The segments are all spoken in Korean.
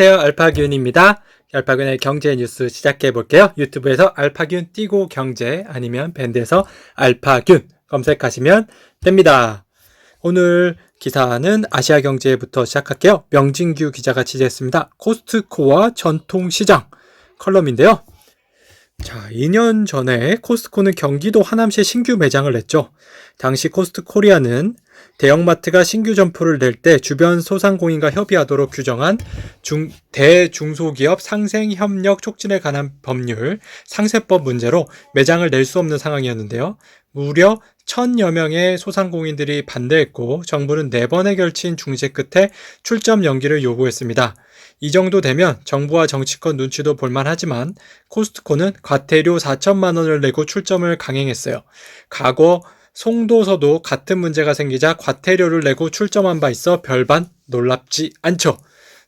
안녕하세요. 알파균입니다. 알파균의 경제 뉴스 시작해 볼게요. 유튜브에서 알파균 띄고 경제 아니면 밴드에서 알파균 검색하시면 됩니다. 오늘 기사는 아시아경제부터 시작할게요. 명진규 기자가 취재했습니다. 코스트코와 전통시장 컬럼인데요. 자, 2년 전에 코스트코는 경기도 하남시에 신규 매장을 냈죠. 당시 코스트코리아는 대형마트가 신규 점포를 낼 때 주변 소상공인과 협의하도록 규정한 대중소기업 상생협력 촉진에 관한 법률 상세법 문제로 매장을 낼 수 없는 상황이었는데요. 무려 1000여 명의 소상공인들이 반대했고 정부는 4번에 걸친 중재 끝에 출점 연기를 요구했습니다. 이 정도 되면 정부와 정치권 눈치도 볼만하지만 코스트코는 과태료 4천만 원을 내고 출점을 강행했어요. 과거 송도서도 같은 문제가 생기자 과태료를 내고 출점한 바 있어 별반 놀랍지 않죠.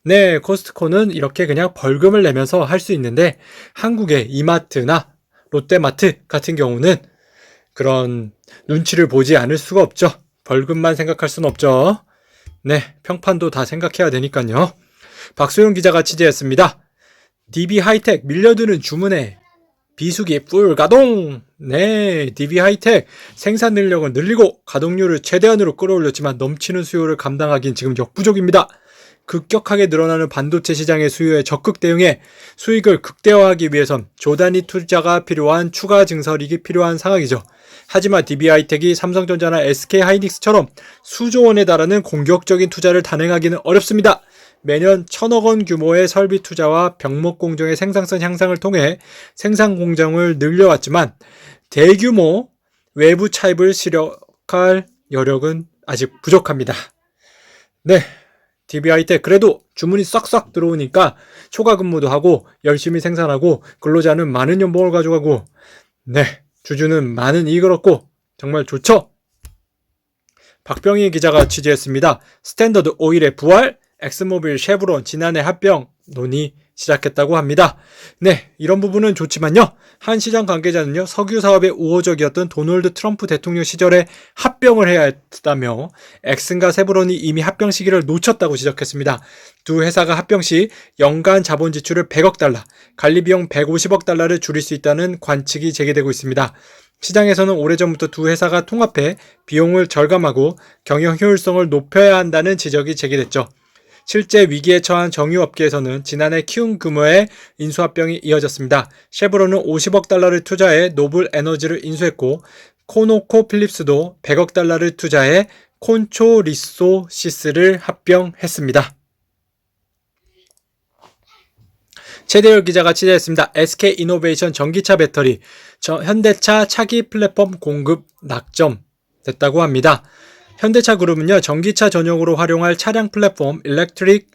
네, 코스트코는 이렇게 그냥 벌금을 내면서 할 수 있는데 한국의 이마트나 롯데마트 같은 경우는 그런 눈치를 보지 않을 수가 없죠. 벌금만 생각할 순 없죠. 네, 평판도 다 생각해야 되니까요. 박소영 기자가 취재했습니다. DB하이텍 밀려드는 주문에 비수기 풀 가동! 네, DB하이텍 생산 능력을 늘리고 가동률을 최대한으로 끌어올렸지만 넘치는 수요를 감당하긴 지금 역부족입니다. 급격하게 늘어나는 반도체 시장의 수요에 적극 대응해 수익을 극대화하기 위해선 조단위 투자가 필요한 추가 증설이익이 필요한 상황이죠. 하지만 DB하이텍이 삼성전자나 SK하이닉스처럼 수조 원에 달하는 공격적인 투자를 단행하기는 어렵습니다. 매년 1000억 원 규모의 설비 투자와 병목 공정의 생산성 향상을 통해 생산 공정을 늘려왔지만 대규모 외부 차입을 실현할 여력은 아직 부족합니다. 네, DB하이텍 그래도 주문이 싹싹 들어오니까 초과 근무도 하고 열심히 생산하고 근로자는 많은 연봉을 가져가고 네, 주주는 많은 이익을 얻고 정말 좋죠? 박병희 기자가 취재했습니다. 스탠더드 오일의 부활, 엑스모빌, 쉐브론 지난해 합병 논의 시작했다고 합니다. 네, 이런 부분은 좋지만요. 한 시장 관계자는요, 석유 사업에 우호적이었던 도널드 트럼프 대통령 시절에 합병을 해야 했다며 엑슨과 쉐브론이 이미 합병 시기를 놓쳤다고 지적했습니다. 두 회사가 합병 시 연간 자본 지출을 100억 달러, 관리 비용 150억 달러를 줄일 수 있다는 관측이 제기되고 있습니다. 시장에서는 오래전부터 두 회사가 통합해 비용을 절감하고 경영 효율성을 높여야 한다는 지적이 제기됐죠. 실제 위기에 처한 정유업계에서는 지난해 키움 규모의 인수합병이 이어졌습니다. 쉐브론은 50억 달러를 투자해 노블 에너지를 인수했고 코노코 필립스도 100억 달러를 투자해 콘초 리소시스를 합병했습니다. 최대열 기자가 취재했습니다. SK이노베이션 전기차 배터리, 현대차 차기 플랫폼 공급 낙점됐다고 합니다. 현대차 그룹은요, 전기차 전용으로 활용할 차량 플랫폼 일렉트릭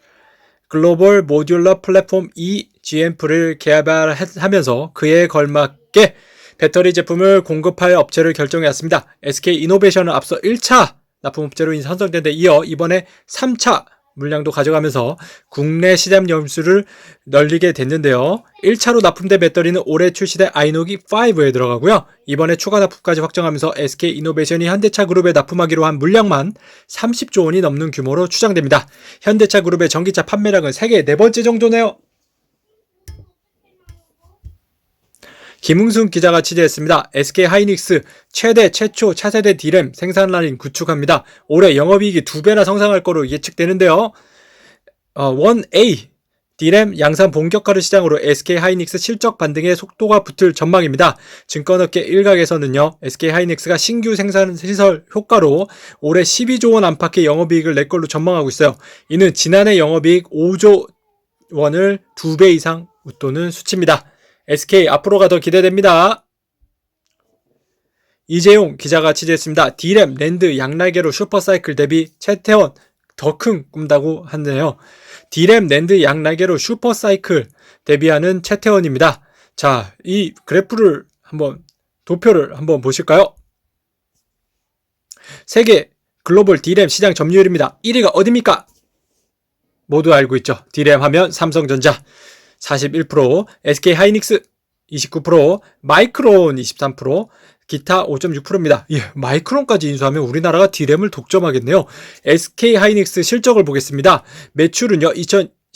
글로벌 모듈러 플랫폼 EGMP를 개발하면서 그에 걸맞게 배터리 제품을 공급할 업체를 결정해왔습니다. SK이노베이션은 앞서 1차 납품업체로 선정된 데 이어 이번에 3차 물량도 가져가면서 국내 시장 점수를 늘리게 됐는데요. 1차로 납품된 배터리는 올해 출시된 아이노기 5에 들어가고요. 이번에 추가 납품까지 확정하면서 SK이노베이션이 현대차 그룹에 납품하기로 한 물량만 30조 원이 넘는 규모로 추정됩니다. 현대차 그룹의 전기차 판매량은 세계 4번째 정도네요. 김웅순 기자가 취재했습니다. SK하이닉스 최초 차세대 D램 생산 라인 구축합니다. 올해 영업이익이 2배나 성장할 거로 예측되는데요. 1A D램 양산 본격화를 시장으로 SK하이닉스 실적 반등에 속도가 붙을 전망입니다. 증권업계 일각에서는요, SK하이닉스가 신규 생산 시설 효과로 올해 12조 원 안팎의 영업이익을 낼 걸로 전망하고 있어요. 이는 지난해 영업이익 5조 원을 2배 이상 웃도는 수치입니다. SK 앞으로가 더 기대됩니다. 이재용 기자가 취재했습니다. D램, 랜드, 양날개로 슈퍼사이클 대비 최태원 더 큰 꿈다고 하네요. D램, 랜드, 양날개로 슈퍼사이클 대비하는 최태원입니다. 자, 이 그래프를 도표를 한번 보실까요? 세계 글로벌 D램 시장 점유율입니다. 1위가 어디입니까? 모두 알고 있죠. D램 하면 삼성전자 41%, SK하이닉스 29%, 마이크론 23%, 기타 5.6%입니다. 예, 마이크론까지 인수하면 우리나라가 D램을 독점하겠네요. SK하이닉스 실적을 보겠습니다. 매출은요,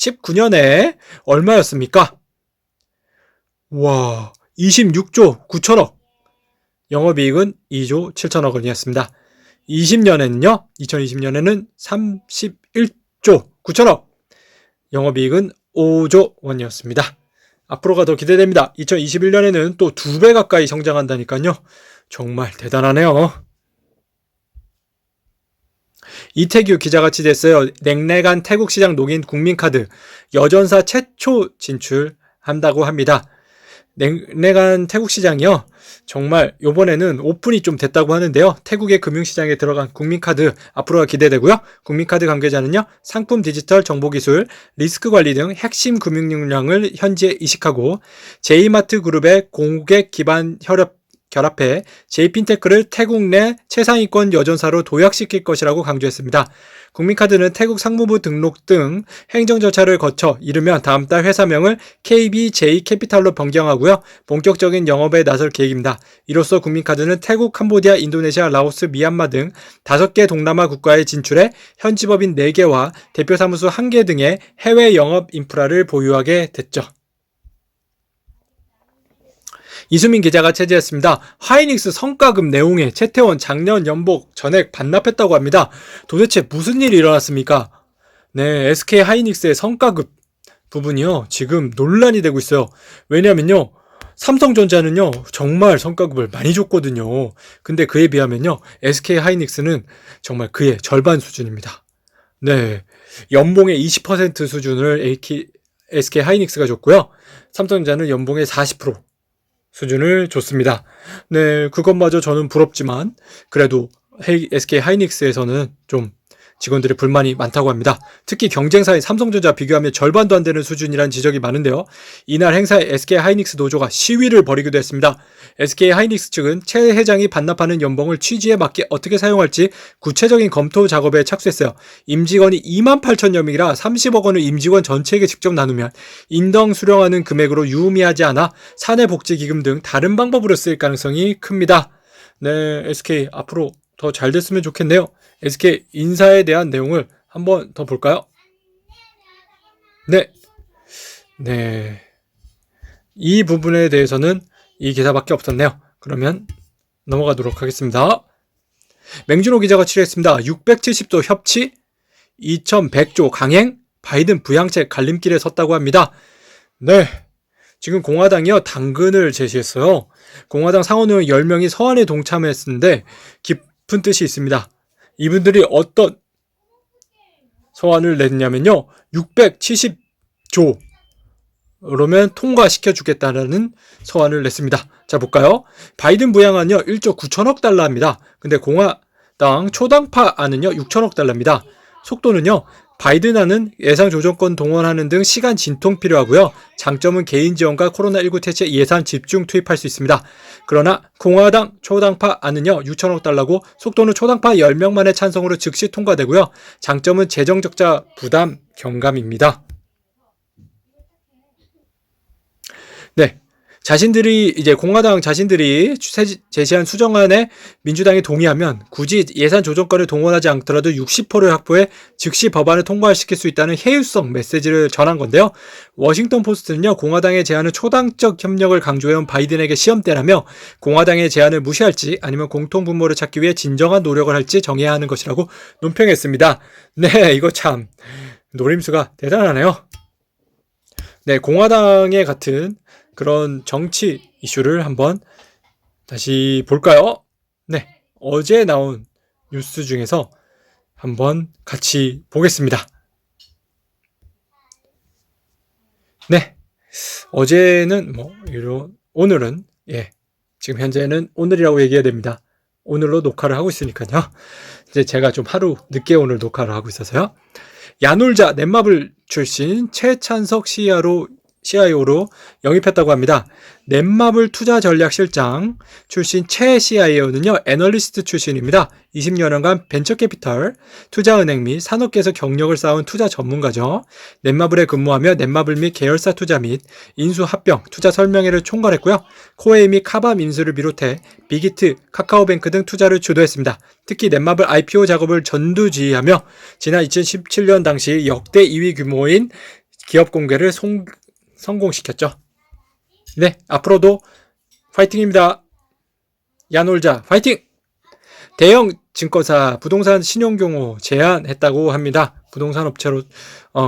2019년에 얼마였습니까? 와, 26조 9천억. 영업이익은 2조 7천억 원이었습니다. 2020년에는 31조 9천억. 영업이익은 5조 원이었습니다. 앞으로가 더 기대됩니다. 2021년에는 또 2배 가까이 성장한다니까요. 정말 대단하네요. 이태규 기자가 취재했어요. 냉래간 태국 시장 녹인 국민카드 여전사 최초 진출한다고 합니다. 냉래간 태국 시장이요. 정말 이번에는 오픈이 좀 됐다고 하는데요. 태국의 금융시장에 들어간 국민카드 앞으로가 기대되고요. 국민카드 관계자는요. 상품 디지털 정보기술, 리스크관리 등 핵심 금융 역량을 현지에 이식하고 제이마트 그룹의 고객 기반 결합해 제이핀테크를 태국 내 최상위권 여전사로 도약시킬 것이라고 강조했습니다. 국민카드는 태국 상무부 등록 등 행정 절차를 거쳐 이르면 다음 달 회사명을 KBJ캐피탈로 변경하고요. 본격적인 영업에 나설 계획입니다. 이로써 국민카드는 태국, 캄보디아, 인도네시아, 라오스, 미얀마 등 5개 동남아 국가에 진출해 현지 법인 4개와 대표 사무소 1개 등의 해외 영업 인프라를 보유하게 됐죠. 이수민 기자가 취재했습니다. 하이닉스 성과급 내용에 채태원 작년 연봉 전액 반납했다고 합니다. 도대체 무슨 일이 일어났습니까? 네, SK 하이닉스의 성과급 부분이요. 지금 논란이 되고 있어요. 왜냐면요. 삼성전자는요. 정말 성과급을 많이 줬거든요. 근데 그에 비하면요. SK 하이닉스는 정말 그의 절반 수준입니다. 네, 연봉의 20% 수준을 SK 하이닉스가 줬고요. 삼성전자는 연봉의 40% 수준을 줬습니다. 네, 그것마저 저는 부럽지만 그래도 SK 하이닉스에서는 좀 직원들의 불만이 많다고 합니다. 특히 경쟁사인 삼성전자 비교하면 절반도 안 되는 수준이라는 지적이 많은데요. 이날 행사에 SK 하이닉스 노조가 시위를 벌이기도 했습니다. SK 하이닉스 측은 최 회장이 반납하는 연봉을 취지에 맞게 어떻게 사용할지 구체적인 검토 작업에 착수했어요. 임직원이 28,000여 명이라 30억 원을 임직원 전체에게 직접 나누면 인정 수령하는 금액으로 유의미하지 않아 사내복지기금 등 다른 방법으로 쓰일 가능성이 큽니다. 네, SK 앞으로 더 잘 됐으면 좋겠네요. SK 인사에 대한 내용을 한번 더 볼까요? 네. 이 부분에 대해서는 이 기사밖에 없었네요. 그러면 넘어가도록 하겠습니다. 맹준호 기자가 취재했습니다. 670도 협치, 2100조 강행, 바이든 부양책 갈림길에 섰다고 합니다. 네. 지금 공화당이요, 당근을 제시했어요. 공화당 상원의원 10명이 서한에 동참했는데 깊은 뜻이 있습니다. 이분들이 어떤 서한을 냈냐면요. 670조 그러면 통과시켜 주겠다는 서한을 냈습니다. 자, 볼까요? 바이든 부양안은요 1조 9천억 달러입니다. 근데 공화당 초당파안은요 6천억 달러입니다. 속도는요, 바이든안은 예산 조정권 동원하는 등 시간 진통 필요하고요. 장점은 개인 지원과 코로나19 퇴치에 예산 집중 투입할 수 있습니다. 그러나 공화당 초당파안은요 6천억 달러고 속도는 초당파 10명만의 찬성으로 즉시 통과되고요. 장점은 재정 적자 부담 경감입니다. 네. 공화당 자신들이 제시한 수정안에 민주당이 동의하면 굳이 예산 조정권을 동원하지 않더라도 60%를 확보해 즉시 법안을 통과시킬 수 있다는 해유성 메시지를 전한 건데요. 워싱턴 포스트는요, 공화당의 제안은 초당적 협력을 강조해온 바이든에게 시험대라며 공화당의 제안을 무시할지 아니면 공통분모를 찾기 위해 진정한 노력을 할지 정해야 하는 것이라고 논평했습니다. 네, 이거 참 노림수가 대단하네요. 네, 공화당의 같은 그런 정치 이슈를 한번 다시 볼까요? 네, 어제 나온 뉴스 중에서 한번 같이 보겠습니다. 네, 어제는 오늘은 지금 현재는 오늘이라고 얘기해야 됩니다. 오늘로 녹화를 하고 있으니까요. 이제 제가 좀 하루 늦게 오늘 녹화를 하고 있어서요. 야놀자 넷마블 출신 최찬석 CIO로 영입했다고 합니다. 넷마블 투자전략실장 출신 최 CIO는요, 애널리스트 출신입니다. 20여년간 벤처캐피털, 투자은행 및 산업계에서 경력을 쌓은 투자 전문가죠. 넷마블에 근무하며 넷마블 및 계열사 투자 및 인수 합병, 투자 설명회를 총괄했고요. 코웨이 및 카밤 인수를 비롯해 빅히트, 카카오뱅크 등 투자를 주도했습니다. 특히 넷마블 IPO 작업을 전두지휘하며 지난 2017년 당시 역대 2위 규모인 기업 공개를 성공시켰죠. 네, 앞으로도 파이팅입니다. 야놀자 파이팅! 대형 증권사 부동산 신용경호 제한했다고 합니다. 부동산 업체로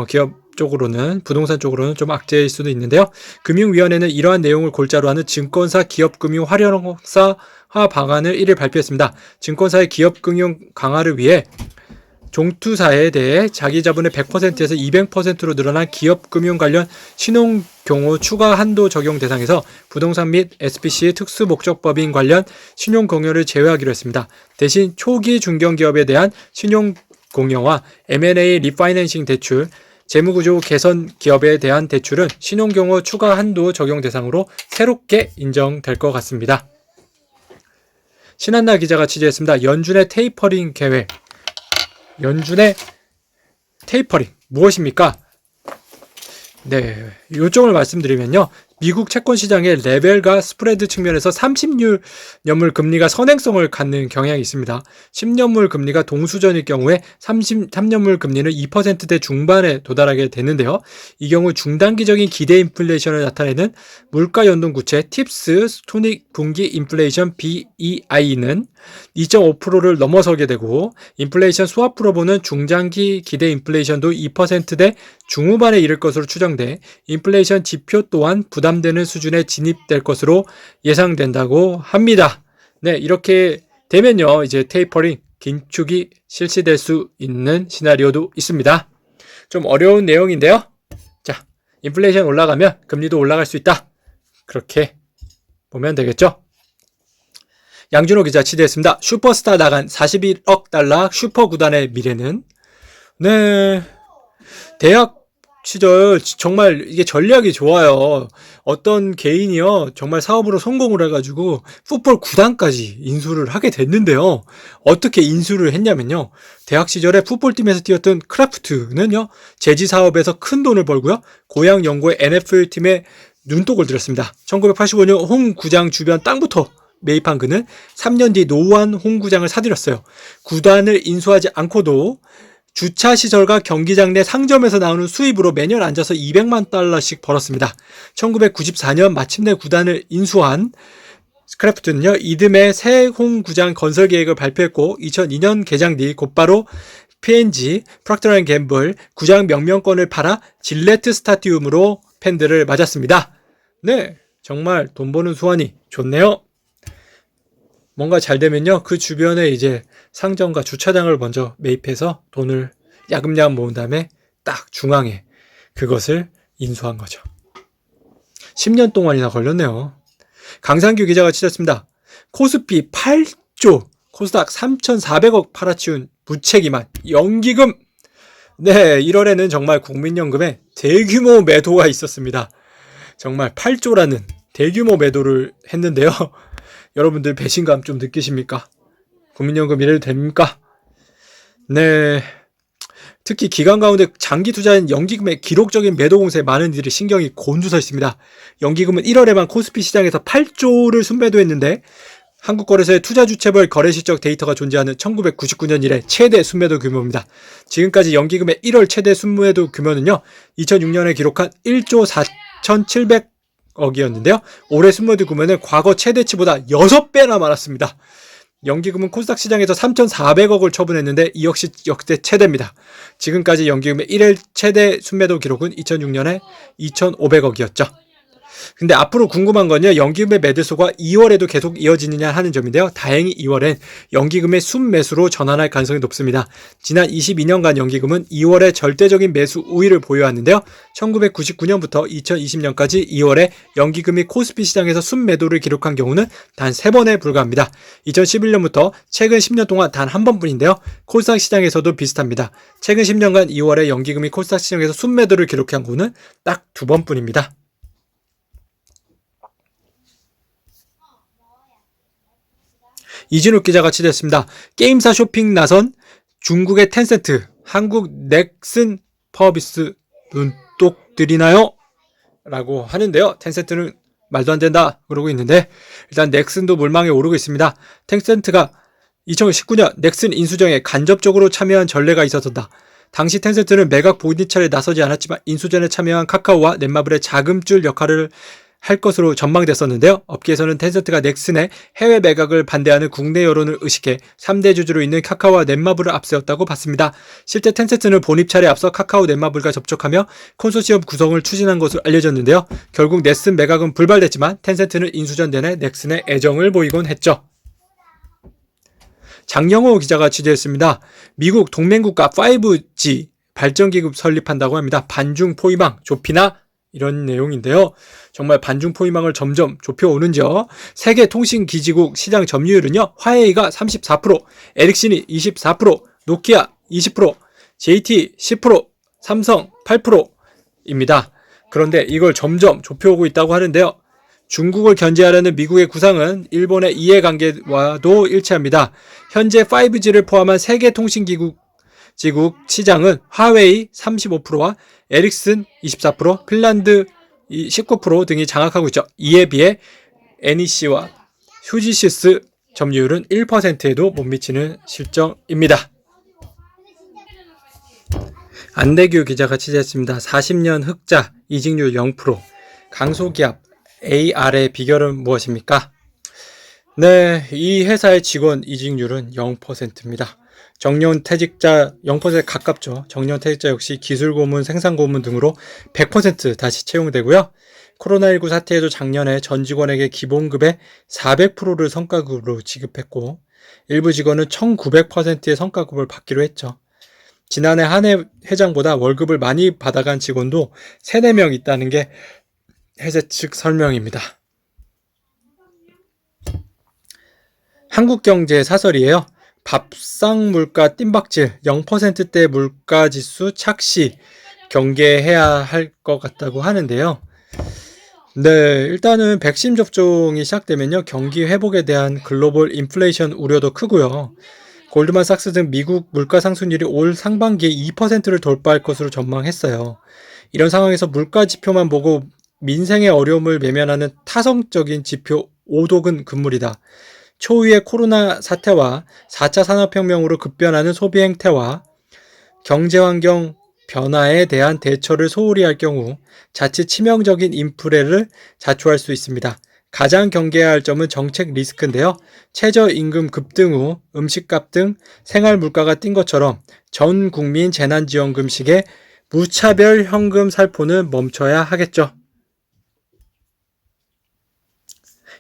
기업 쪽으로는 부동산 쪽으로는 좀 악재일 수도 있는데요. 금융위원회는 이러한 내용을 골자로 하는 증권사 기업금융 활용사화 방안을 1일 발표했습니다. 증권사의 기업금융 강화를 위해 종투사에 대해 자기 자본의 100%에서 200%로 늘어난 기업금융 관련 신용경호 추가 한도 적용 대상에서 부동산 및 SPC 특수목적법인 관련 신용공여를 제외하기로 했습니다. 대신 초기 중견기업에 대한 신용공여와 M&A 리파이낸싱 대출, 재무구조 개선 기업에 대한 대출은 신용경호 추가 한도 적용 대상으로 새롭게 인정될 것 같습니다. 신한나 기자가 취재했습니다. 연준의 테이퍼링 계획. 연준의 테이퍼링 무엇입니까? 네, 요점을 말씀드리면요. 미국 채권 시장의 레벨과 스프레드 측면에서 30년물 금리가 선행성을 갖는 경향이 있습니다. 10년물 금리가 동수전일 경우에 33년물 금리는 2%대 중반에 도달하게 되는데요. 이 경우 중단기적인 기대 인플레이션을 나타내는 물가 연동 구체 팁스 스토닉 분기 인플레이션 BEI는 2.5%를 넘어서게 되고 인플레이션 스와프로 보는 중장기 기대 인플레이션도 2%대 중후반에 이를 것으로 추정돼 인플레이션 지표 또한 부담되는 수준에 진입될 것으로 예상된다고 합니다. 네, 이렇게 되면요, 이제 테이퍼링 긴축이 실시될 수 있는 시나리오도 있습니다. 좀 어려운 내용인데요. 자, 인플레이션 올라가면 금리도 올라갈 수 있다. 그렇게 보면 되겠죠. 양준호 기자 취재했습니다. 슈퍼스타 나간 41억 달러 슈퍼 구단의 미래는? 네, 대학 시절 정말 이게 전략이 좋아요. 어떤 개인이요, 정말 사업으로 성공을 해가지고 풋볼 구단까지 인수를 하게 됐는데요. 어떻게 인수를 했냐면요, 대학 시절에 풋볼팀에서 뛰었던 크라프트는요, 제지 사업에서 큰 돈을 벌고요, 고향 영구의 NFL팀에 눈독을 들였습니다. 1985년 홈 구장 주변 땅부터 매입한 그는 3년 뒤 노후한 홈구장을 사들였어요. 구단을 인수하지 않고도 주차시설과 경기장 내 상점에서 나오는 수입으로 매년 앉아서 200만 달러씩 벌었습니다. 1994년 마침내 구단을 인수한 크래프트는요, 이듬해 새 홈구장 건설 계획을 발표했고 2002년 개장 뒤 곧바로 P&G, 프록터 앤 갬블 구장 명명권을 팔아 질레트 스타디움으로 팬들을 맞았습니다. 네, 정말 돈 버는 수완이 좋네요. 뭔가 잘 되면요, 그 주변에 이제 상점과 주차장을 먼저 매입해서 돈을 야금야금 모은 다음에 딱 중앙에 그것을 인수한 거죠. 10년 동안이나 걸렸네요. 강상규 기자가 취재했습니다. 코스피 8조, 코스닥 3,400억 팔아치운 무책임한 연기금. 네, 1월에는 정말 국민연금에 대규모 매도가 있었습니다. 정말 8조라는 대규모 매도를 했는데요. 여러분들 배신감 좀 느끼십니까? 국민연금 이래도 됩니까? 네. 특히 기간 가운데 장기 투자인 연기금의 기록적인 매도 공세에 많은 이들이 신경이 곤두서 있습니다. 연기금은 1월에만 코스피 시장에서 8조를 순매도했는데 한국거래소의 투자주체별 거래실적 데이터가 존재하는 1999년 이래 최대 순매도 규모입니다. 지금까지 연기금의 1월 최대 순매도 규모는요, 2006년에 기록한 1조 4,700억이었는데요. 올해 순매도 규모는 과거 최대치보다 6배나 많았습니다. 연기금은 코스닥 시장에서 3,400억을 처분했는데 이 역시 역대 최대입니다. 지금까지 연기금의 1일 최대 순매도 기록은 2006년에 2,500억이었죠. 근데 앞으로 궁금한 건요, 연기금의 매도수가 2월에도 계속 이어지느냐 하는 점인데요. 다행히 2월엔 연기금의 순매수로 전환할 가능성이 높습니다. 지난 22년간 연기금은 2월에 절대적인 매수 우위를 보여왔는데요. 1999년부터 2020년까지 2월에 연기금이 코스피 시장에서 순매도를 기록한 경우는 단 3번에 불과합니다. 2011년부터 최근 10년 동안 단 한 번뿐인데요. 코스닥 시장에서도 비슷합니다. 최근 10년간 2월에 연기금이 코스닥 시장에서 순매도를 기록한 경우는 딱 2번뿐입니다. 이진욱 기자가 취재했습니다. 게임사 쇼핑 나선 중국의 텐센트, 한국 넥슨 퍼비스 눈독 들이나요? 라고 하는데요. 텐센트는 말도 안 된다 그러고 있는데, 일단 넥슨도 물망에 오르고 있습니다. 텐센트가 2019년 넥슨 인수정에 간접적으로 참여한 전례가 있었다. 당시 텐센트는 매각 본인차례에 나서지 않았지만 인수전에 참여한 카카오와 넷마블의 자금줄 역할을 할 것으로 전망됐었는데요. 업계에서는 텐센트가 넥슨의 해외 매각을 반대하는 국내 여론을 의식해 3대 주주로 있는 카카오와 넷마블을 앞세웠다고 봤습니다. 실제 텐센트는 본입찰에 앞서 카카오 넷마블과 접촉하며 컨소시엄 구성을 추진한 것으로 알려졌는데요. 결국 넥슨 매각은 불발됐지만 텐센트는 인수전 내내 넥슨에 애정을 보이곤 했죠. 장영호 기자가 취재했습니다. 미국 동맹국가 5G 발전기금 설립한다고 합니다. 반중 포위망 좁히나? 이런 내용인데요. 정말 반중 포위망을 점점 좁혀오는지요. 세계통신기지국 시장 점유율은요. 화웨이가 34%, 에릭슨이 24%, 노키아 20%, JT 10%, 삼성 8%입니다. 그런데 이걸 점점 좁혀오고 있다고 하는데요. 중국을 견제하려는 미국의 구상은 일본의 이해관계와도 일치합니다. 현재 5G를 포함한 세계통신기국 시장은 화웨이 35%와 에릭슨 24%, 핀란드 19% 등이 장악하고 있죠. 이에 비해 NEC와 휴지시스 점유율은 1%에도 못 미치는 실정입니다. 안대규 기자가 취재했습니다. 40년 흑자, 이직률 0%, 강소기업 AR의 비결은 무엇입니까? 네, 이 회사의 직원 이직률은 0%입니다. 정년 퇴직자 0% 가깝죠. 정년 퇴직자 역시 기술 고문, 생산 고문 등으로 100% 다시 채용되고요. 코로나19 사태에도 작년에 전 직원에게 기본급의 400%를 성과급으로 지급했고 일부 직원은 1900%의 성과급을 받기로 했죠. 지난해 한 해 회장보다 월급을 많이 받아간 직원도 3, 4명 있다는 게 회사 측 설명입니다. 한국경제 사설이에요. 밥상 물가 뜀박질 0%대 물가지수 착시 경계해야 할 것 같다고 하는데요. 네, 일단은 백신 접종이 시작되면요. 경기 회복에 대한 글로벌 인플레이션 우려도 크고요. 골드만삭스 등 미국 물가 상승률이 올 상반기에 2%를 돌파할 것으로 전망했어요. 이런 상황에서 물가 지표만 보고 민생의 어려움을 외면하는 타성적인 지표 오독은 금물이다. 초유의 코로나 사태와 4차 산업혁명으로 급변하는 소비 행태와 경제환경 변화에 대한 대처를 소홀히 할 경우 자칫 치명적인 인플레를 자초할 수 있습니다. 가장 경계해야 할 점은 정책 리스크인데요. 최저임금 급등 후 음식값 등 생활 물가가 뛴 것처럼 전 국민 재난지원금식의 무차별 현금 살포는 멈춰야 하겠죠.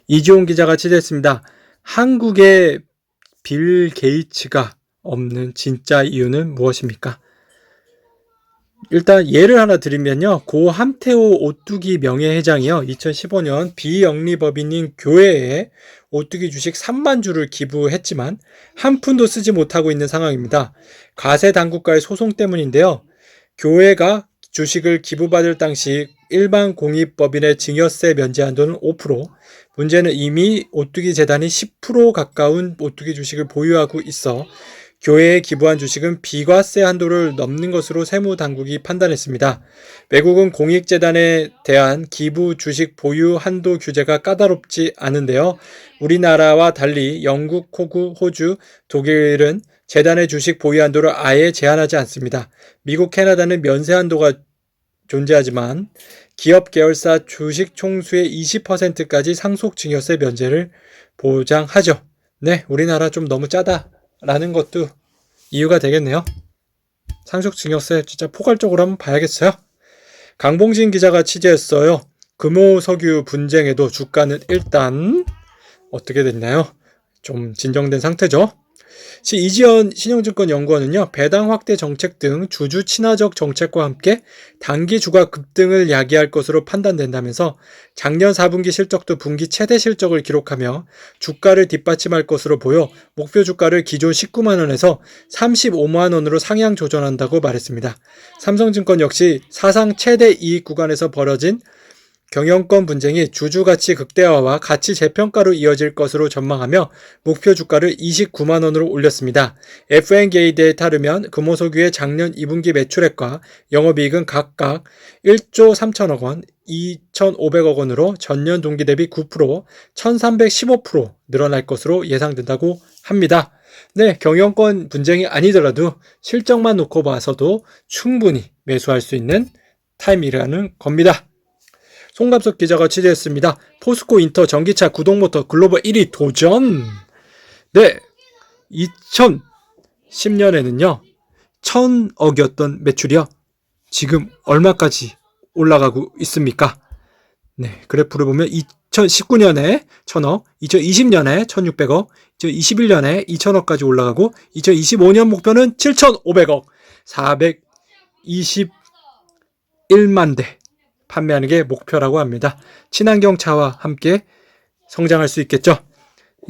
이지용 기자가 취재했습니다. 한국에 빌 게이츠가 없는 진짜 이유는 무엇입니까? 일단 예를 하나 드리면요. 고 함태호 오뚜기 명예회장이요. 2015년 비영리법인인 교회에 오뚜기 주식 3만 주를 기부했지만 한 푼도 쓰지 못하고 있는 상황입니다. 과세 당국과의 소송 때문인데요. 교회가 주식을 기부받을 당시 일반 공익법인의 증여세 면제 한도는 5%, 문제는 이미 오뚜기 재단이 10% 가까운 오뚜기 주식을 보유하고 있어 교회에 기부한 주식은 비과세 한도를 넘는 것으로 세무당국이 판단했습니다. 외국은 공익재단에 대한 기부 주식 보유 한도 규제가 까다롭지 않은데요. 우리나라와 달리 영국, 호주, 독일은 재단의 주식 보유 한도를 아예 제한하지 않습니다. 미국, 캐나다는 면세 한도가 존재하지만 기업 계열사 주식 총수의 20%까지 상속 증여세 면제를 보장하죠. 네, 우리나라 좀 너무 짜다라는 것도 이유가 되겠네요. 상속 증여세 진짜 포괄적으로 한번 봐야겠어요. 강봉진 기자가 취재했어요. 금호석유 분쟁에도 주가는 일단 어떻게 됐나요? 좀 진정된 상태죠. 이지연 신용증권연구원은요, 배당 확대 정책 등 주주 친화적 정책과 함께 단기 주가 급등을 야기할 것으로 판단된다면서 작년 4분기 실적도 분기 최대 실적을 기록하며 주가를 뒷받침할 것으로 보여 목표 주가를 기존 19만 원에서 35만 원으로 상향 조정한다고 말했습니다. 삼성증권 역시 사상 최대 이익 구간에서 벌어진 경영권 분쟁이 주주가치 극대화와 가치 재평가로 이어질 것으로 전망하며 목표 주가를 29만 원으로 올렸습니다. F&G에 따르면 금호석유의 작년 2분기 매출액과 영업이익은 각각 1조 3천억 원, 2,500억 원으로 전년 동기 대비 9%, 1,315% 늘어날 것으로 예상된다고 합니다. 네, 경영권 분쟁이 아니더라도 실적만 놓고 봐서도 충분히 매수할 수 있는 타임이라는 겁니다. 송감석 기자가 취재했습니다. 포스코 인터 전기차 구동모터 글로벌 1위 도전! 네, 2010년에는요, 1,000억이었던 매출이요. 지금 얼마까지 올라가고 있습니까? 네, 그래프를 보면 2019년에 1,000억, 2020년에 1,600억, 2021년에 2,000억까지 올라가고 2025년 목표는 7,500억, 421만 대 판매하는 게 목표라고 합니다. 친환경 차와 함께 성장할 수 있겠죠.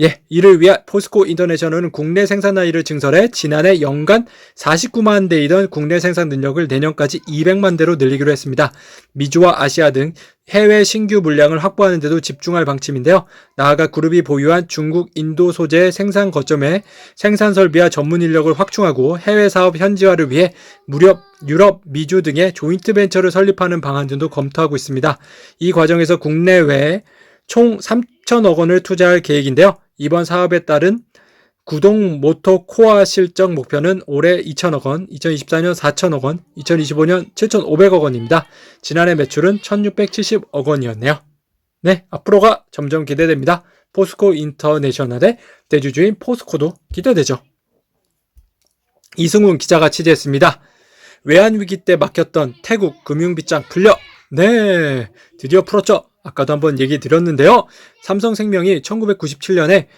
예, 이를 위해 포스코 인터내셔널은 국내 생산라인을 증설해 지난해 연간 49만 대이던 국내 생산 능력을 내년까지 200만 대로 늘리기로 했습니다. 미주와 아시아 등 해외 신규 물량을 확보하는 데도 집중할 방침인데요. 나아가 그룹이 보유한 중국, 인도 소재 생산 거점에 생산 설비와 전문 인력을 확충하고 해외 사업 현지화를 위해 무렵 유럽, 미주 등의 조인트 벤처를 설립하는 방안 등도 검토하고 있습니다. 이 과정에서 국내외에 총 3천억 원을 투자할 계획인데요. 이번 사업에 따른 구동 모터 코어 실적 목표는 올해 2천억 원, 2024년 4천억 원, 2025년 7,500억 원입니다. 지난해 매출은 1,670억 원이었네요. 네, 앞으로가 점점 기대됩니다. 포스코 인터내셔널의 대주주인 포스코도 기대되죠. 이승훈 기자가 취재했습니다. 외환위기 때 막혔던 태국 금융빗장 풀려! 네, 드디어 풀었죠. 아까도 한번 얘기 드렸는데요. 삼성생명이 1997년에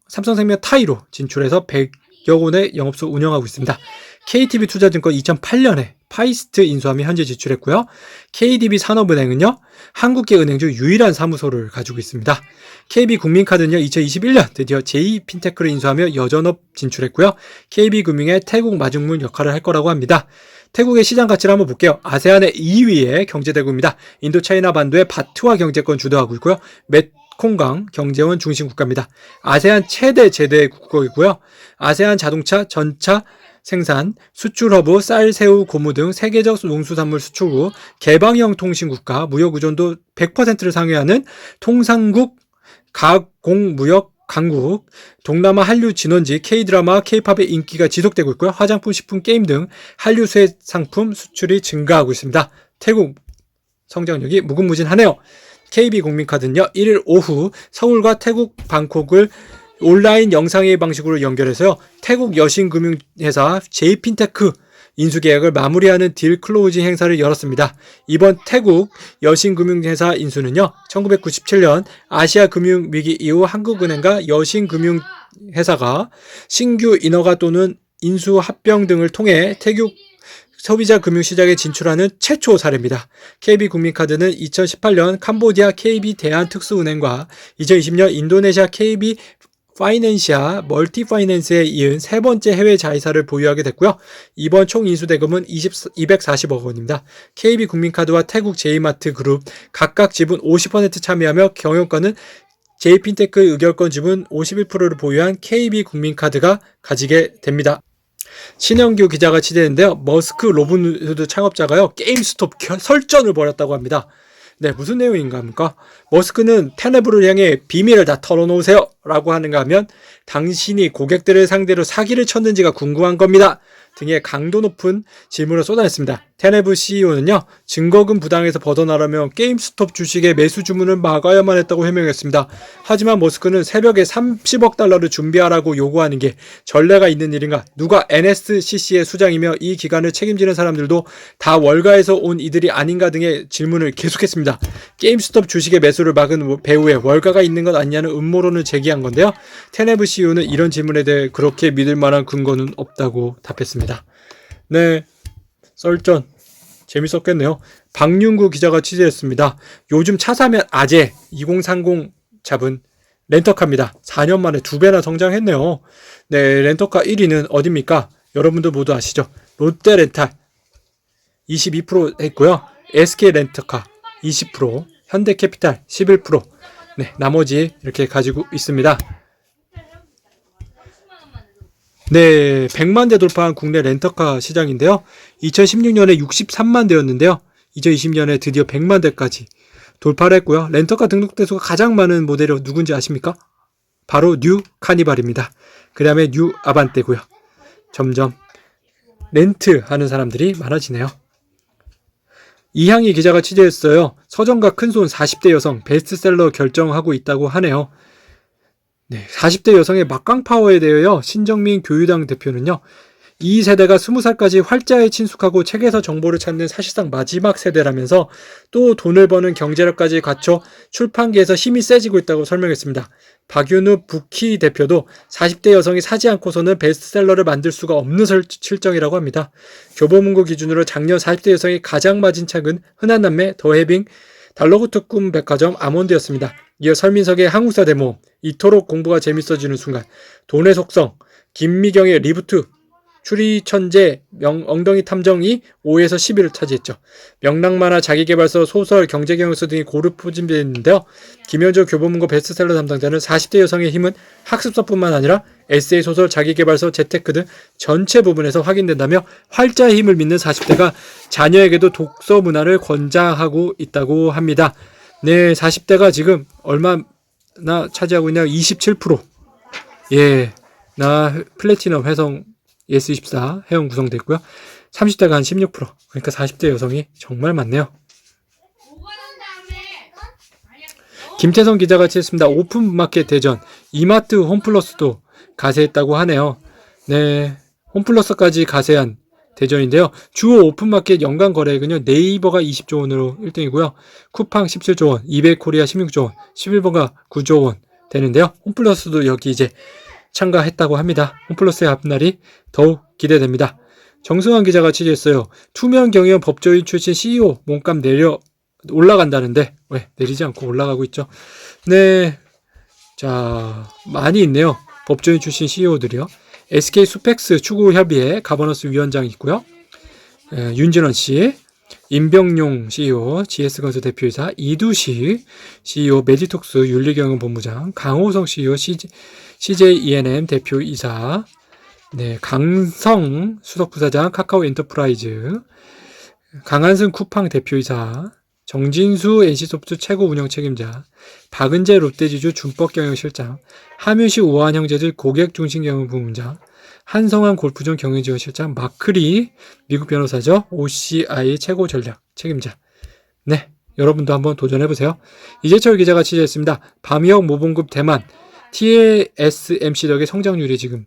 삼성생명 타이로 진출해서 100여 곳의 영업소 운영하고 있습니다. KTB 투자증권 2008년에 파이스트 인수하며 현재 진출했고요. KDB 산업은행은요, 한국계 은행 중 유일한 사무소를 가지고 있습니다. KB국민카드는요, 2021년 드디어 제2핀테크를 인수하며 여전업 진출했고요. KB금융의 태국 마중물 역할을 할 거라고 합니다. 태국의 시장 가치를 한번 볼게요. 아세안의 2위의 경제대국입니다. 인도차이나 반도의 바트와 경제권 주도하고 있고요. 메콩강 경제원 중심 국가입니다. 아세안 최대 제대 국가이고요. 아세안 자동차, 전차 생산, 수출 허브, 쌀, 새우, 고무 등 세계적 농수산물 수출국, 개방형 통신국가, 무역 의존도 100%를 상회하는 통상국, 가공무역 강국, 동남아 한류 진원지, K-드라마, K-팝의 인기가 지속되고 있고요. 화장품, 식품, 게임 등 한류 수혜 상품 수출이 증가하고 있습니다. 태국 성장력이 무궁무진하네요. KB국민카드는요, 1일 오후 서울과 태국 방콕을 온라인 영상회의 방식으로 연결해서요, 태국 여신금융회사 제이핀테크 인수계약을 마무리하는 딜 클로징 행사를 열었습니다. 이번 태국 여신금융회사 인수는요, 1997년 아시아 금융위기 이후 한국은행과 여신금융회사가 신규 인허가 또는 인수 합병 등을 통해 태국 소비자 금융시장에 진출하는 최초 사례입니다. KB국민카드는 2018년 캄보디아 KB 대한특수은행과 2020년 인도네시아 KB 파이낸시아 멀티파이낸스에 이은 세 번째 해외 자회사를 보유하게 됐고요. 이번 총 인수 대금은 240억 원입니다. KB국민카드와 태국 제이마트 그룹 각각 지분 50% 참여하며 경영권은 제이핀테크 의결권 지분 51%를 보유한 KB국민카드가 가지게 됩니다. 신영규 기자가 취재했는데요. 머스크 로봇후드 창업자가요, 게임스톱 설전을 벌였다고 합니다. 네, 무슨 내용인가 합니까? 머스크는 테네브를 향해 비밀을 다 털어놓으세요 라고 하는가 하면 당신이 고객들을 상대로 사기를 쳤는지가 궁금한 겁니다 등의 강도 높은 질문을 쏟아냈습니다. 테네브 CEO는요, 증거금 부당에서 벗어나려면 게임스톱 주식의 매수 주문을 막아야만 했다고 해명했습니다. 하지만 머스크는 새벽에 30억 달러를 준비하라고 요구하는 게 전례가 있는 일인가? 누가 NSCC의 수장이며 이 기관을 책임지는 사람들도 다 월가에서 온 이들이 아닌가 등의 질문을 계속했습니다. 게임스톱 주식의 매수를 막은 배후에 월가가 있는 것 아니냐는 음모론을 제기한 건데요. 테네브 CEO는 이런 질문에 대해 그렇게 믿을 만한 근거는 없다고 답했습니다. 네, 썰전 재밌었겠네요. 박윤구 기자가 취재했습니다. 요즘 차 사면 아재 2030 잡은 렌터카입니다. 4년 만에 2배나 성장했네요. 네, 렌터카 1위는 어디입니까? 여러분들 모두 아시죠? 롯데렌탈 22% 했고요. SK 렌터카 20%, 현대캐피탈 11%, 네, 나머지 이렇게 가지고 있습니다. 네, 100만 대 돌파한 국내 렌터카 시장인데요. 2016년에 63만 대였는데요. 2020년에 드디어 100만 대까지 돌파를 했고요. 렌터카 등록 대수가 가장 많은 모델이 누군지 아십니까? 바로 뉴 카니발입니다. 그 다음에 뉴 아반떼고요. 점점 렌트 하는 사람들이 많아지네요. 이향희 기자가 취재했어요. 서정가 큰손 40대 여성 베스트셀러 결정하고 있다고 하네요. 네, 40대 여성의 막강 파워에 대해요. 신정민 교유당 대표는요. 이 세대가 20살까지 활자에 친숙하고 책에서 정보를 찾는 사실상 마지막 세대라면서 또 돈을 버는 경제력까지 갖춰 출판계에서 힘이 세지고 있다고 설명했습니다. 박윤우 부키 대표도 40대 여성이 사지 않고서는 베스트셀러를 만들 수가 없는 실정이라고 합니다. 교보문고 기준으로 작년 40대 여성이 가장 맞은 책은 흔한 남매, 더해빙, 달러구특군 백화점, 아몬드였습니다. 이어 설민석의 한국사 대모험, 이토록 공부가 재밌어지는 순간, 돈의 속성, 김미경의 리부트, 추리천재, 엉덩이 탐정이 5에서 10위를 차지했죠. 명랑만화, 자기계발서, 소설, 경제경영서 등이 고루 포진되었는데요. 김현조 교보문고 베스트셀러 담당자는 40대 여성의 힘은 학습서뿐만 아니라 에세이, 소설, 자기계발서, 재테크 등 전체 부분에서 확인된다며 활자의 힘을 믿는 40대가 자녀에게도 독서 문화를 권장하고 있다고 합니다. 네, 40대가 지금 얼마나 차지하고 있냐? 27%. 예, 나 플래티넘 회성 예스24 회원 구성됐고요. 30대가 한 16%. 그러니까 40대 여성이 정말 많네요. 김태성 기자가 취했습니다. 오픈마켓 대전, 이마트 홈플러스도 가세했다고 하네요. 네, 홈플러스까지 가세한 대전인데요. 주요 오픈마켓 연간 거래액은요. 네이버가 20조 원으로 1등이고요. 쿠팡 17조 원, 이베이코리아 16조 원, 11번가 9조 원 되는데요. 홈플러스도 여기 이제 참가했다고 합니다. 홈플러스의 앞날이 더욱 기대됩니다. 정승환 기자가 취재했어요. 투명 경영 법조인 출신 CEO 몸값 올라간다는데 왜 내리지 않고 올라가고 있죠. 네, 자 많이 있네요. 법조인 출신 CEO들이요. SK 수펙스 추구협의회 가버넌스 위원장이 있고요. 윤진원 씨, 임병용 CEO, GS건설 대표이사, 이두식 CEO, 메디톡스 윤리경영본부장, 강호성 CEO, CJ E&M 대표이사, 네, 강성 수석부사장, 카카오 엔터프라이즈, 강한승 쿠팡 대표이사, 정진수 NC소프트 최고 운영 책임자, 박은재 롯데지주 준법경영실장, 함윤식 우아한 형제들 고객중심경영부문장, 한성환 골프존 경영지원실장, 마크리 미국 변호사죠. OCI 최고 전략 책임자. 네, 여러분도 한번 도전해보세요. 이재철 기자가 취재했습니다. 밤이역 모봉급 대만 TSMC 덕의 성장률이 지금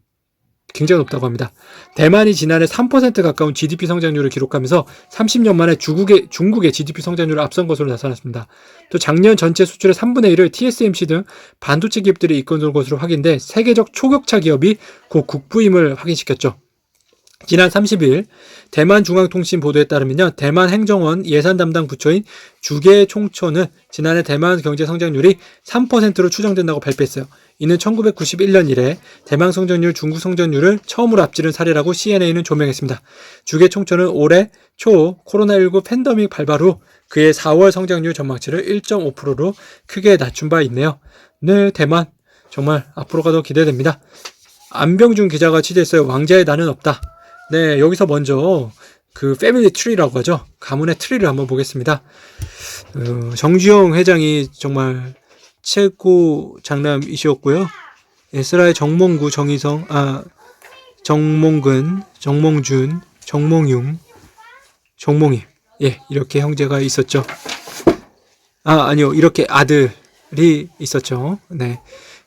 굉장히 높다고 합니다. 대만이 지난해 3% 가까운 GDP 성장률을 기록하면서 30년 만에 중국의 GDP 성장률을 앞선 것으로 나타났습니다. 또 작년 전체 수출의 3분의 1을 TSMC 등 반도체 기업들이 이끌어온 것으로 확인돼 세계적 초격차 기업이 곧 국부임을 확인시켰죠. 지난 30일 대만중앙통신 보도에 따르면요. 대만 행정원 예산 담당 부처인 주계 총처는 지난해 대만 경제 성장률이 3%로 추정된다고 발표했어요. 이는 1991년 이래 대만 성장률 중국 성장률을 처음으로 앞지른 사례라고 CNA는 조명했습니다. 주계 총처는 올해 초 코로나19 팬데믹 발발 후 그의 4월 성장률 전망치를 1.5%로 크게 낮춘 바 있네요. 네, 대만 정말 앞으로가 더 기대됩니다. 안병준 기자가 취재했어요. 왕자의 나는 없다. 네, 여기서 먼저 그 패밀리 트리라고 하죠. 가문의 트리를 한번 보겠습니다. 정주영 회장이 정말 최고 장남이셨고요. 에스라의 정몽구, 정몽근, 정몽준, 정몽융, 정몽임. 예, 이렇게 형제가 있었죠. 아니요. 이렇게 아들이 있었죠. 네.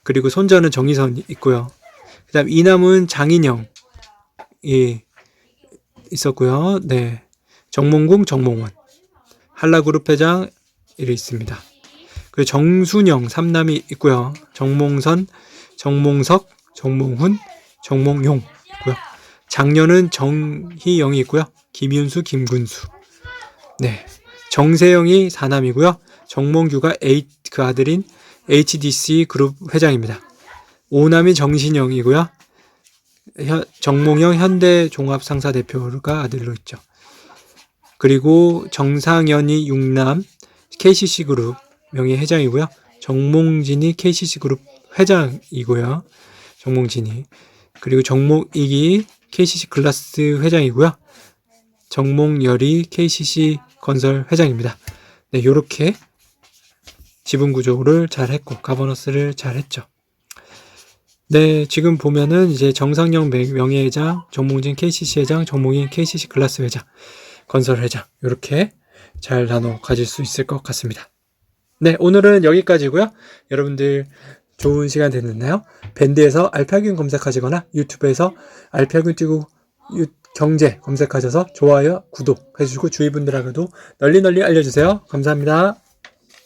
그리고 손자는 정희선 있고요. 그 다음 이남은 장인영. 예. 있었고요. 네. 정몽궁, 정몽원. 한라그룹 회장 이래 있습니다. 그리고 정순영 3남이 있고요. 정몽선, 정몽석, 정몽훈, 정몽용 있고요. 장녀는 정희영이 있고요. 김윤수, 김군수. 네. 정세영이 4남이고요. 정몽규가 그 아들인 HDC 그룹 회장입니다. 5남이 정신영이고요. 정몽영 현대종합상사 대표가 아들로 있죠. 그리고 정상현이 6남, KCC 그룹 명예회장이고요. 정몽진이 KCC 그룹 회장이고요. 정몽진이. 그리고 정몽익이 KCC 글라스 회장이고요. 정몽열이 KCC 건설 회장입니다. 네, 요렇게 지분 구조를 잘 했고, 가버넌스를 잘 했죠. 네, 지금 보면은 이제 정상영 명예회장, 정몽진 KCC 회장, 정몽인 KCC 글라스 회장, 건설 회장, 요렇게 잘 나눠 가질 수 있을 것 같습니다. 네, 오늘은 여기까지고요. 여러분들 좋은 시간 됐나요? 밴드에서 알파균 검색하시거나 유튜브에서 알파균 띄고 경제 검색하셔서 좋아요, 구독 해주시고 주위 분들하고도 널리 알려주세요. 감사합니다.